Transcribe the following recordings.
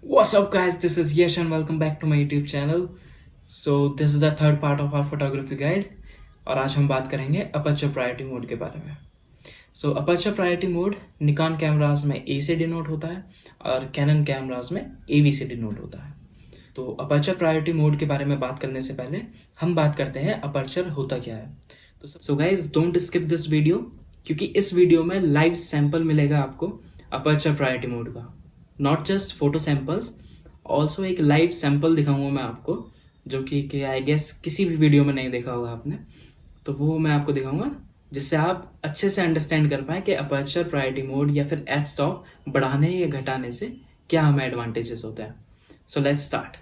What's up, guys? This is Yash, and welcome back to my YouTube channel. So this is the third part of our photography guide, और आज हम बात करेंगे aperture priority mode के बारे में. So aperture priority mode Nikon cameras में A से डिनोट होता है और कैनन कैमराज में AV से डिनोट होता है. तो अपर्चर प्रायोरिटी मोड के बारे में बात करने से पहले हम बात करते हैं अपर्चर होता क्या है. तो so guys, don't skip this video, क्योंकि इस वीडियो में लाइव सैंपल मिलेगा आपको अपर्चर प्रायोरिटी मोड का. Not just photo samples, also एक लाइव सैंपल दिखाऊंगा मैं आपको, जो कि आई गेस किसी भी वीडियो में नहीं देखा होगा आपने. तो वो मैं आपको दिखाऊंगा जिससे आप अच्छे से अंडरस्टैंड कर पाए कि अपर्चर प्रायोरिटी मोड या फिर एफ स्टॉप बढ़ाने या घटाने से क्या हमें एडवांटेजेस होते हैं. So let's start.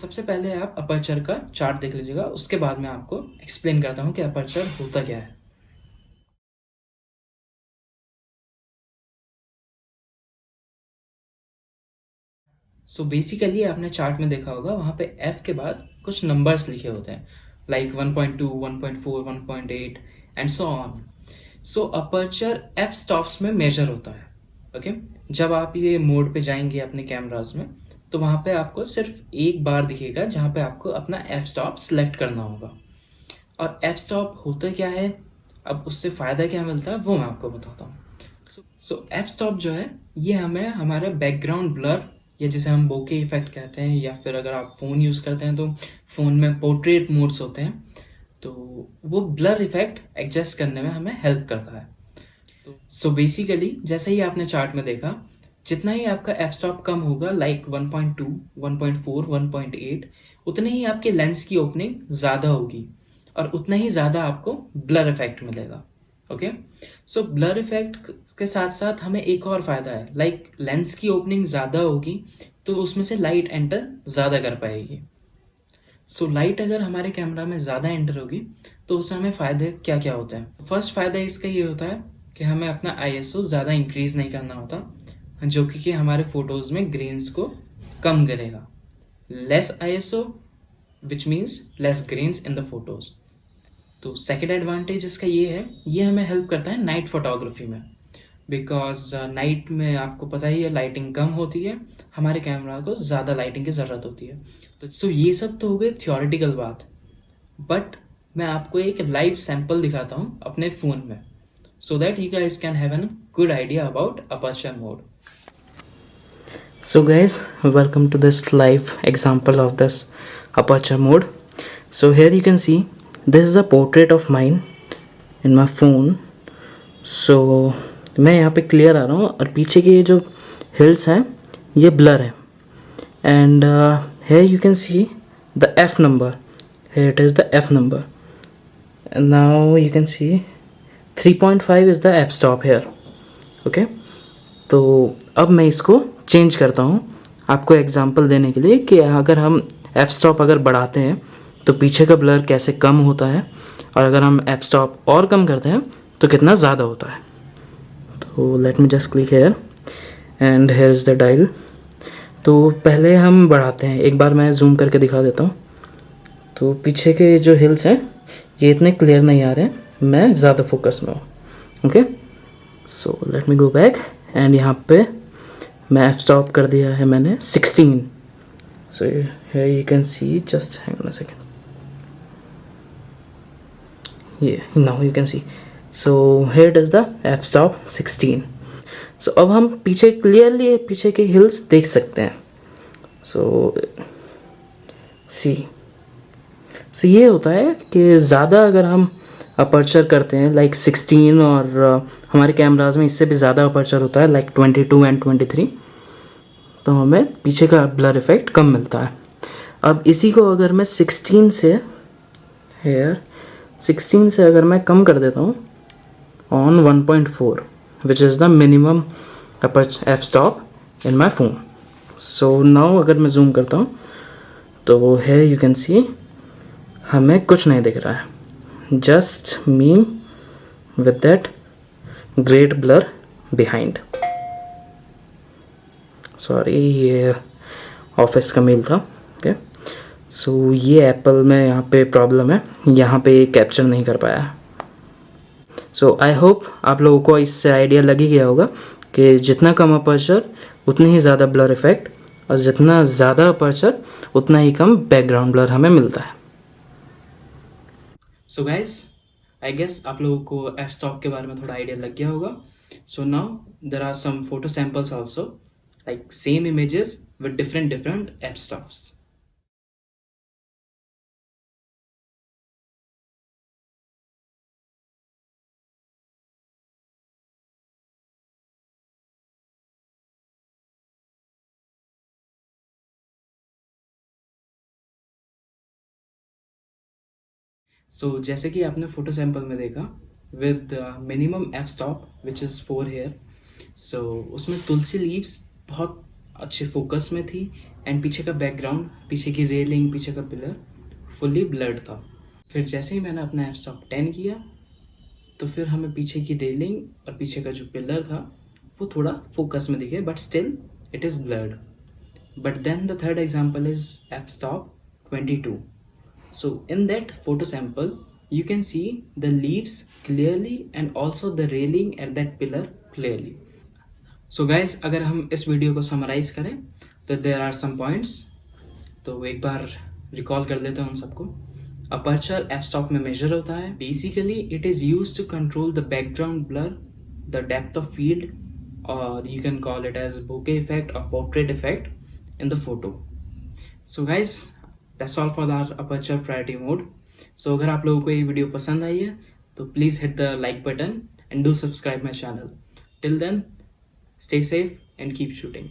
सबसे पहले आप अपर्चर का चार्ट देख लीजिएगा, उसके बाद मैं आपको एक्सप्लेन करता हूँ कि अपर्चर होता क्या है. सो बेसिकली आपने चार्ट में देखा होगा, वहाँ पे F के बाद कुछ नंबर्स लिखे होते हैं, like 1.2, 1.4, 1.8 and so on. So aperture F stops में मेजर होता है. ओके जब आप ये मोड पे जाएंगे अपने कैमराज में, तो वहाँ पे आपको सिर्फ एक बार दिखेगा जहाँ पे आपको अपना F स्टॉप सेलेक्ट करना होगा. और F स्टॉप होता क्या है, अब उससे फ़ायदा क्या मिलता है वो मैं आपको बताता हूँ. सो F स्टॉप जो है, ये हमें हमारे बैकग्राउंड ब्लर, या जिसे हम बोके इफेक्ट कहते हैं, या फिर अगर आप फ़ोन यूज़ करते हैं तो फ़ोन में पोर्ट्रेट मोड्स होते हैं, तो वो ब्लर इफेक्ट एडजस्ट करने में हमें हेल्प करता है. तो सो बेसिकली जैसे ही आपने चार्ट में देखा, जितना ही आपका एफ स्टॉप कम होगा, लाइक 1.2, 1.4, 1.8, उतने ही आपके लेंस की ओपनिंग ज़्यादा होगी और उतना ही ज़्यादा आपको ब्लर इफेक्ट मिलेगा. ओके सो ब्लर इफेक्ट के साथ साथ हमें एक और फ़ायदा है, लाइक लेंस की ओपनिंग ज़्यादा होगी तो उसमें से लाइट एंटर ज़्यादा कर पाएगी. सो लाइट अगर हमारे कैमरा में ज़्यादा एंटर होगी तो उससे हमें फ़ायदे क्या क्या होते हैं. फर्स्ट फ़ायदा इसका ये होता है कि हमें अपना ISO ज़्यादा इंक्रीज़ नहीं करना होता, जो कि हमारे फ़ोटोज़ में ग्रेन्स को कम करेगा. Less ISO which means less grains in the photos. तो सेकेंड एडवांटेज इसका ये है, ये हमें हेल्प करता है नाइट फोटोग्राफी में, बिकॉज नाइट में आपको पता ही है लाइटिंग कम होती है, हमारे कैमरा को ज़्यादा लाइटिंग की ज़रूरत होती है. तो सो ये सब तो हो गई थियोरेटिकल बात, बट मैं आपको एक लाइव सैंपल दिखाता हूँ अपने फ़ोन में, so that you guys can have a good idea about aperture mode. So guys, welcome to this live example of this aperture mode. So here you can see this is a portrait of mine in my phone. So मैं यहाँ पे clear आ रहा हूँ और पीछे के जो hills हैं ये ब्लर है. And here you can see the F number. Here it is the F number. And now you can see 3.5 is the f stop here. Okay तो अब मैं इसको चेंज करता हूँ आपको एग्जांपल देने के लिए कि अगर हम f स्टॉप अगर बढ़ाते हैं तो पीछे का ब्लर कैसे कम होता है, और अगर हम f स्टॉप और कम करते हैं तो कितना ज़्यादा होता है. तो let me just click here and here is the dial. तो पहले हम बढ़ाते हैं, एक बार मैं जूम करके दिखा देता हूँ. तो पीछे के जो हिल्स हैं ये इतने क्लियर नहीं आ रहे हैं, मैं ज़्यादा फोकस में हूँ. Okay so let me go back and यहाँ पे मैं एफ स्टॉप कर दिया है मैंने 16. So here you can see, just hang on a second, ये now you can see. So here it is the F stop 16. So अब हम पीछे क्लियरली पीछे के हिल्स देख सकते हैं. सो ये होता है कि ज़्यादा अगर हम अपर्चर करते हैं लाइक 16, और हमारे कैमराज में इससे भी ज़्यादा अपर्चर होता है लाइक 22 एंड 23, तो हमें पीछे का ब्लर इफेक्ट कम मिलता है. अब इसी को अगर मैं 16 से अगर मैं कम कर देता हूँ on 1.4, which is the minimum F stop in my phone. So now अगर मैं जूम करता हूँ तो है यू कैन सी हमें कुछ नहीं दिख रहा है, just me with that great blur behind. Sorry, ये ऑफिस का मेल था. ओके सो ये एप्पल में यहाँ पे प्रॉब्लम है, यहाँ पे कैप्चर नहीं कर पाया। सो आई होप आप लोगों को इससे आइडिया लग ही गया होगा कि जितना कम अपर्चर उतनी ही ज़्यादा ब्लर इफेक्ट, और जितना ज़्यादा अपर्चर उतना ही कम बैकग्राउंड ब्लर हमें मिलता है। सो गाइज, आई गेस आप लोगों को एफ स्टॉप के बारे में थोड़ा आइडिया लग गया होगा। So now there are some photo samples also, like same images with different F stops. So जैसे कि आपने फोटो सैंपल में देखा, with minimum F stop which is 4 here, so उसमें तुलसी लीव्स बहुत अच्छे फोकस में थी, एंड पीछे का बैकग्राउंड, पीछे की रेलिंग, पीछे का पिलर फुल्ली ब्लर्ड था। फिर जैसे ही मैंने अपना एफ स्टॉप 10 किया, तो फिर हमें पीछे की रेलिंग और पीछे का जो पिलर था वो थोड़ा फोकस में दिखे, but still it is blurred. But then the third example is f-stop 22. So in that photo sample, you can see the leaves clearly and also the railing at that pillar clearly. So guys, अगर हम इस video को summarise करें तो there are some points. तो एक बार recall कर लेते हैं उन सबको। अपर्चर एफ स्टॉप में मेजर होता है। Basically it is use to control the background blur, the depth of field, or you can call it as bokeh effect or portrait effect in the photo. So guys, that's all for our aperture priority mode. So अगर आप लोगों को ये video पसंद आई है तो please hit the like button and do subscribe my channel. Till then, stay safe and keep shooting.